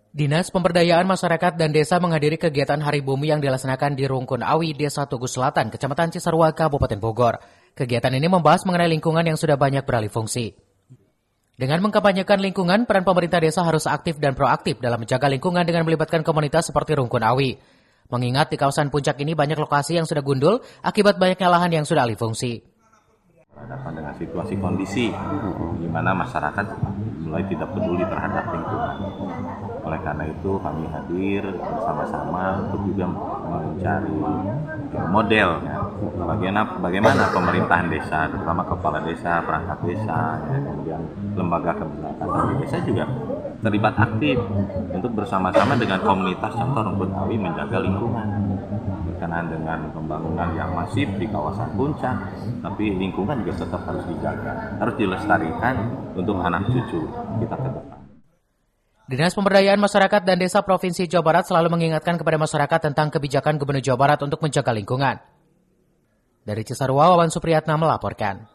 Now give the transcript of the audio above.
Dinas Pemberdayaan Masyarakat dan Desa menghadiri kegiatan Hari Bumi yang dilaksanakan di Rungkun Awi, Desa Tugu Selatan, Kecamatan Cisarua, Kabupaten Bogor. Kegiatan ini membahas mengenai lingkungan yang sudah banyak beralih fungsi. Dengan mengkampanyekan lingkungan, peran pemerintah desa harus aktif dan proaktif dalam menjaga lingkungan dengan melibatkan komunitas seperti Rungkun Awi. Mengingat di kawasan puncak ini banyak lokasi yang sudah gundul akibat banyaknya lahan yang sudah alih fungsi. Berhadapan dengan situasi kondisi di mana masyarakat mulai tidak peduli terhadap lingkungan. Oleh karena itu kami hadir bersama-sama untuk juga mencari model ya, bagaimana pemerintahan desa, terutama kepala desa, perangkat desa, ya, kemudian lembaga kebijakan di desa juga terlibat aktif untuk bersama-sama dengan komunitas contoh Rungkun Awi menjaga lingkungan. Berkenaan dengan pembangunan yang masif di kawasan puncak, tapi lingkungan juga tetap harus dijaga, harus dilestarikan untuk anak cucu kita ke depan. Dinas Pemberdayaan Masyarakat dan Desa Provinsi Jawa Barat selalu mengingatkan kepada masyarakat tentang kebijakan Gubernur Jawa Barat untuk menjaga lingkungan. Dari Cisarua, Wawan Supriyatna melaporkan.